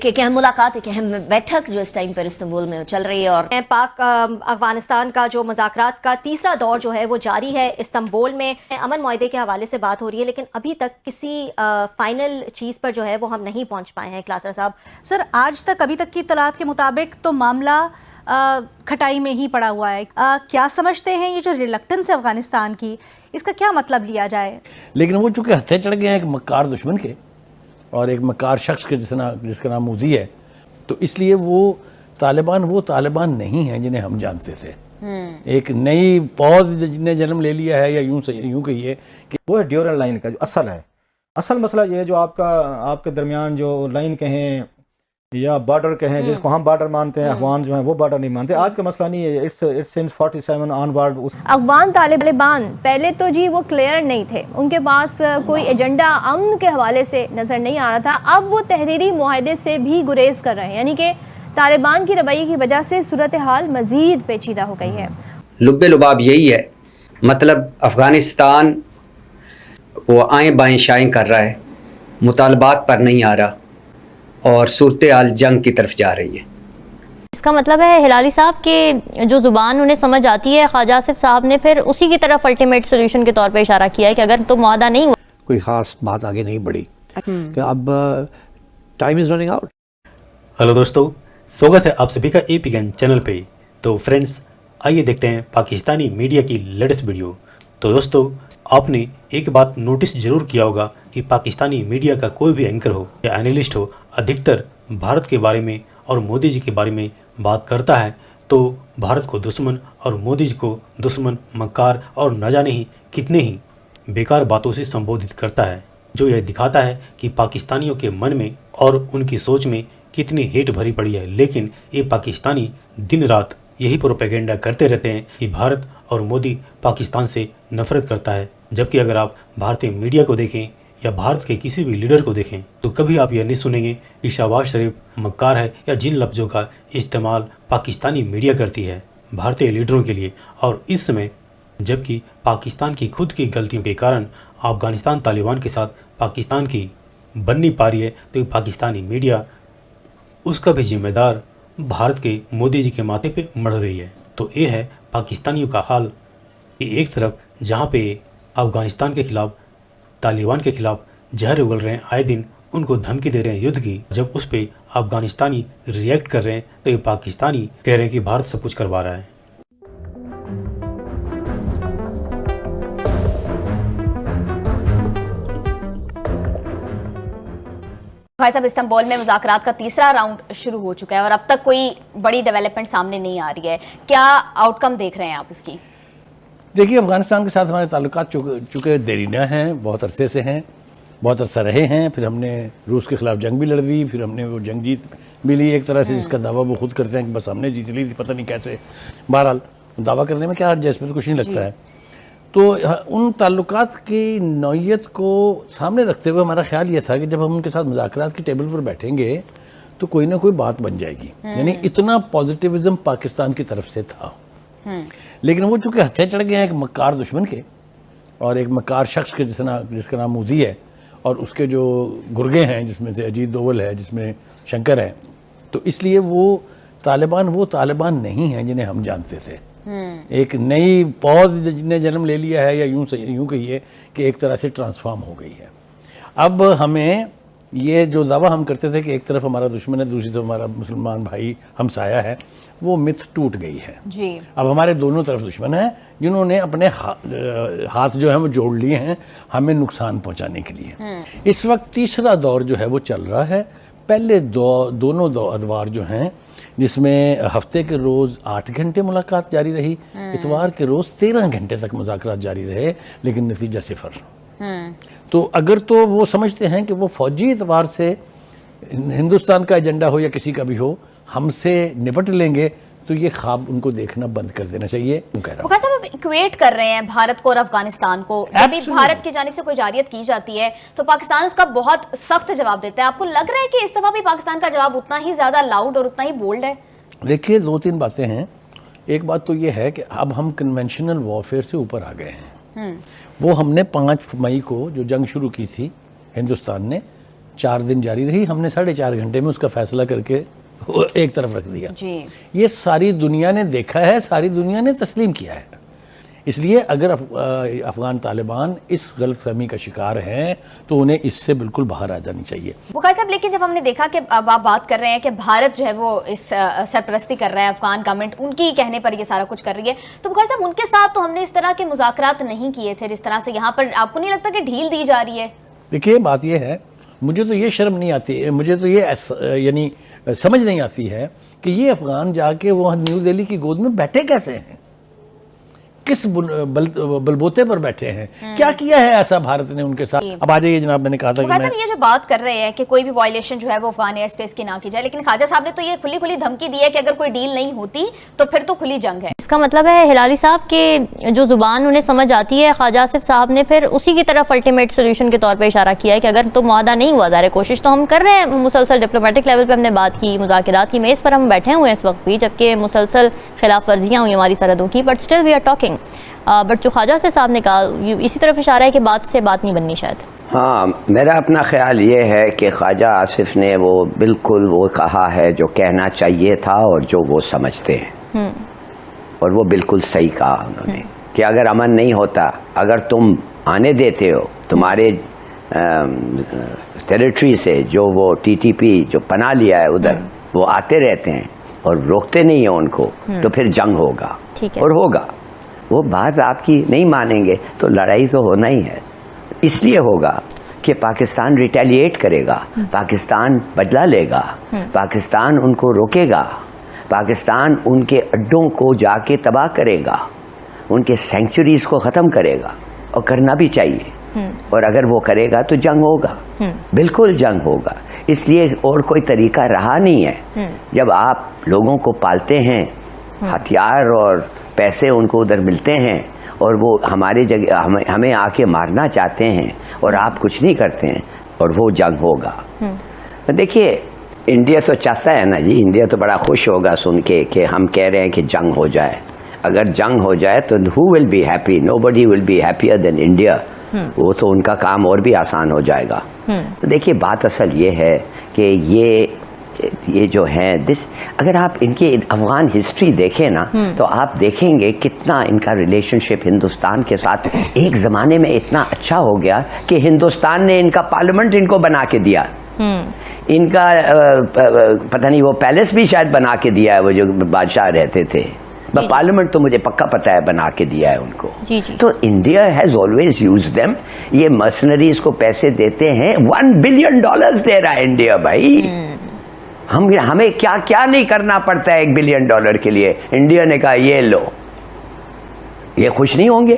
एक अहम मुलाकात, एक अहम बैठक जो इस टाइम पर इस्तांबुल में चल रही है और पाक अफगानिस्तान का जो मुज़ाकरात का तीसरा दौर जो है वो जारी है इस्तांबुल में। अमन मुआहदे के हवाले से बात हो रही है, लेकिन अभी तक किसी फाइनल चीज़ पर जो है वो हम नहीं पहुंच पाए हैं। क्लासर साहब, सर आज तक अभी तक की इत्तलात के मुताबिक तो मामला खटाई में ही पड़ा हुआ है। क्या समझते हैं ये जो रिलक्टेंस है अफगानिस्तान की, इसका क्या मतलब लिया जाए? लेकिन वो चूँकि हत्थे चढ़ गए हैं एक मक्कार दुश्मन के और एक मक्कार शख्स के जिसका नाम मूदी है, तो इसलिए वो तालिबान नहीं हैं जिन्हें हम जानते थे। एक नई पौध जिन्हें जन्म ले लिया है, या यूं कहिए कि वो है ड्यूरल लाइन का जो असल मसला ये है जो आपके दरमियान जो लाइन कहें या बॉर्डर कहें, जिसको हम बॉर्डर मानते हैं, अफगान जो हैं वो बॉर्डर नहीं मानते। आज का मसला नहीं है, it's since 47 onward. Afghan Taliban पहले तो जी वो क्लियर नहीं थे, उनके पास कोई एजेंडा अमन के हवाले से नज़र नहीं आ रहा था। अब वो तहरीरी मुआहदे से भी गुरेज कर रहे हैं, यानी कि तालिबान की रवैये की वजह से सूरत हाल मज़ीद पेचीदा हो गई है। लुब्बे लुबाब यही है, मतलब अफ़गानिस्तान वो आएँ बाएँ शाएँ कर रहा है, मुतालबात पर नहीं आ रहा और सूरत हाल जंग की तरफ जा रही है। इसका मतलब है हिलाली साहब के जो ज़ुबान उन्हें समझ आती है, ख्वाजा आसिफ साहब ने फिर उसी की तरफ अल्टीमेट सोल्यूशन के तौर पे इशारा किया है कि अगर तो मुआहदा नहीं हुआ, कोई ख़ास बात आगे नहीं बढ़ी कि अब time is running out. Hello दोस्तों, स्वागत है आप सभी का एपीएन चैनल पे। तो फ्रेंड्स, आइए देखते हैं पाकिस्तानी मीडिया की लेटेस्ट वीडियो। तो दोस्तों, आपने एक बात नोटिस ज़रूर किया होगा कि पाकिस्तानी मीडिया का कोई भी एंकर हो या एनालिस्ट हो, अधिकतर भारत के बारे में और मोदी जी के बारे में बात करता है तो भारत को दुश्मन और मोदी जी को दुश्मन, मक्कार और न जाने ही कितने ही बेकार बातों से संबोधित करता है, जो यह दिखाता है कि पाकिस्तानियों के मन में और उनकी सोच में कितनी हेट भरी पड़ी है। लेकिन ये पाकिस्तानी दिन रात यही प्रोपेगेंडा करते रहते हैं कि भारत और मोदी पाकिस्तान से नफरत करता है, जबकि अगर आप भारतीय मीडिया को देखें या भारत के किसी भी लीडर को देखें तो कभी आप यह नहीं सुनेंगे कि शहबाज शरीफ मक्कार है या जिन लफ्ज़ों का इस्तेमाल पाकिस्तानी मीडिया करती है भारतीय लीडरों के लिए। और इस समय जबकि पाकिस्तान की खुद की गलतियों के कारण अफगानिस्तान तालिबान के साथ पाकिस्तान की बननी पा रही है, तो ये पाकिस्तानी मीडिया उसका भी जिम्मेदार भारत के मोदी जी के माथे पे मढ़ रही है। तो ये है पाकिस्तानियों का हाल कि एक तरफ जहाँ पे अफगानिस्तान के खिलाफ, तालिबान के खिलाफ जहर उगल रहे हैं, आए दिन उनको धमकी दे रहे हैं युद्ध की, जब उस पे अफगानिस्तानी रिएक्ट कर रहे हैं तो ये पाकिस्तानी कह रहे हैं कि भारत सब कुछ करवा रहा है। भाई साहब, इस्तांबुल में मुज़ाकरात का तीसरा राउंड शुरू हो चुका है और अब तक कोई बड़ी डेवलपमेंट सामने नहीं आ रही है। क्या आउटकम देख रहे हैं आप इसकी? देखिए, अफगानिस्तान के साथ हमारे ताल्लुकात चूँकि देरीना हैं, बहुत अरसे से हैं, बहुत अरसा रहे हैं। फिर हमने रूस के ख़िलाफ़ जंग भी लड़ दी, फिर हमने वो जंग जीत भी ली एक तरह से, जिसका दावा वो खुद करते हैं कि बस हमने जीत ली थी, पता नहीं कैसे। बहरहाल दावा करने में क्या हर्ज है, इसमें तो कुछ नहीं लगता है। तो उन ताल्लुकात की नौइयत को सामने रखते हुए हमारा ख्याल ये था कि जब हम उनके साथ मुज़ाकरात की टेबल पर बैठेंगे तो कोई ना कोई बात बन जाएगी। यानी इतना पॉजिटिविज़म पाकिस्तान की तरफ से था। लेकिन वो चूँकि हत्थे चढ़ गए हैं एक मक्कार दुश्मन के और एक मक्कार शख्स के जिसका नाम मूदी है, और उसके जो गुर्गे हैं जिसमें से अजीत दोवल है, जिसमें शंकर है, तो इसलिए वो तालिबान नहीं हैं जिन्हें हम जानते थे। एक नई पौध जिन्हें जन्म ले लिया है, या यूं कहिए कि एक तरह से ट्रांसफॉर्म हो गई है। अब हमें ये जो दावा हम करते थे कि एक तरफ हमारा दुश्मन है, दूसरी तरफ हमारा मुसलमान भाई हमसाया है, वो मिथ टूट गई है जी। अब हमारे दोनों तरफ दुश्मन हैं जिन्होंने अपने हाथ जो है वो जोड़ लिए हैं हमें नुकसान पहुंचाने के लिए। इस वक्त तीसरा दौर जो है वो चल रहा है। पहले दोनों अदवार जो हैं, जिसमें हफ्ते के रोज़ 8 घंटे मुलाकात जारी रही, इतवार के रोज़ 13 घंटे तक मुज़ाकरात जारी रहे, लेकिन नतीजा सिफर। तो अगर तो वो समझते हैं कि वो फौजी एतबार से हिंदुस्तान का एजेंडा हो या किसी का भी हो, हमसे निपट लेंगे, तो ये ख्वाब उनको देखना बंद कर देना चाहिए। साहब, इक्वेट कर रहे हैं भारत को और अफगानिस्तान को। जब भी भारत की जानिब से कोई जारियत की जाती है तो पाकिस्तान उसका बहुत सख्त जवाब देता है। आपको लग रहा है कि इस दफा भी पाकिस्तान का जवाब उतना ही ज्यादा लाउड और उतना ही बोल्ड है? देखिए, 2-3 बातें हैं। एक बात तो ये है कि अब हम कन्वेंशनल वॉरफेयर से ऊपर आ गए हैं। वो हमने 5 मई को जो जंग शुरू की थी हिंदुस्तान ने, 4 दिन जारी रही, हमने 4.5 घंटे में उसका फैसला करके वो एक तरफ रख दिया। ये सारी दुनिया ने देखा है, सारी दुनिया ने तस्लीम किया है। इसलिए अगर अफगान तालिबान इस गलतफहमी का शिकार हैं तो उन्हें इससे बिल्कुल बाहर आ जानी चाहिए। बुखारी साहब, लेकिन जब हमने देखा कि अब आप बात कर रहे हैं कि भारत जो है वो इस सरपरस्ती कर रहा है, अफगान गवर्नमेंट उनकी कहने पर ये सारा कुछ कर रही है, तो बुखारी साहब उनके साथ तो हमने इस तरह के मुज़ाकरात नहीं किए थे जिस तरह से यहाँ पर, आपको नहीं लगता कि ढील दी जा रही है? देखिए बात ये है, मुझे तो ये शर्म नहीं आती, मुझे तो ये यानी समझ नहीं आती है कि ये अफगान जाके वो न्यू दिल्ली की गोद में बैठे कैसे हैं, किस बलबोते पर बैठे हैं, क्या किया है ऐसा भारत ने उनके साथ। अब आ जाइए जनाब, मैंने कहा था कि ये जो बात कर रहे हैं कि कोई भी वायलेशन जो है वो अफगान एयर स्पेस की ना की जाए, लेकिन ख्वाजा साहब ने तो ये खुली खुली धमकी दी है कि अगर कोई डील नहीं होती तो फिर तो खुली जंग है। इसका मतलब है हिलाली साहब के जो जुबान उन्हें समझ आती है, ख्वाजा आसिफ साहब ने फिर उसी की तरफ अल्टीमेट सोल्यूशन के तौर पर इशारा किया है कि अगर तो मुआहदा नहीं हुआ, ज़ाहिर कोशिश तो हम कर रहे हैं, मुसलसल डिप्लोमेटिक लेवल पर हमने बात की, मुज़ाकरात की मेज़ पर हम बैठे हुए हैं इस वक्त भी, जबकि मुसलसल खिलाफ वर्जियाँ हुई हमारी सरहदों की, but still we are talking. But जो ख्वाजा आसिफ साहब ने कहा इसी तरफ इशारा है कि बात से बात नहीं बननी शायद। हाँ, मेरा अपना ख्याल ये है कि ख्वाजा आसिफ ने वो बिल्कुल वो कहा है जो कहना चाहिए था और जो वो समझते हैं, और वो बिल्कुल सही कहा उन्होंने कि अगर अमन नहीं होता, अगर तुम आने देते हो तुम्हारे टेरिटरी से जो वो टीटीपी जो पना लिया है उधर, वो आते रहते हैं और रोकते नहीं है उनको, तो फिर जंग होगा और होगा। वो बात आपकी नहीं मानेंगे तो लड़ाई तो होना ही है। इसलिए होगा कि पाकिस्तान रिटेलिएट करेगा, पाकिस्तान बदला लेगा, पाकिस्तान उनको रोकेगा, पाकिस्तान उनके अड्डों को जाके तबाह करेगा, उनके सेंचुरीज को ख़त्म करेगा, और करना भी चाहिए। और अगर वो करेगा तो जंग होगा, बिल्कुल जंग होगा। इसलिए और कोई तरीका रहा नहीं है। जब आप लोगों को पालते हैं, हथियार और पैसे उनको उधर मिलते हैं, और वो हमारे जगह हमें आके मारना चाहते हैं और आप कुछ नहीं करते हैं, और वो जंग होगा। देखिए इंडिया तो चाहता है ना जी, इंडिया तो बड़ा खुश होगा सुन के कि हम कह रहे हैं कि जंग हो जाए। अगर जंग हो जाए तो who will be happy? Nobody will be happier than India. वो तो उनका काम और भी आसान हो जाएगा। तो देखिए बात असल ये है कि ये जो है अगर आप इनके अफगान हिस्ट्री देखें ना, तो आप देखेंगे कितना इनका रिलेशनशिप हिंदुस्तान के साथ एक ज़माने में इतना अच्छा हो गया कि हिंदुस्तान ने इनका पार्लियामेंट इनको बना के दिया। इनका पता नहीं वो पैलेस भी शायद बना के दिया है, वो जो बादशाह रहते थे, पार्लियामेंट तो मुझे पक्का पता है बना के दिया है उनको। तो India has always use them. ये मर्सनरीज को पैसे देते हैं, $1 बिलियन दे रहा है इंडिया भाई। हमें क्या क्या नहीं करना पड़ता है $1 बिलियन के लिए। इंडिया ने कहा ये लो, ये खुश नहीं होंगे?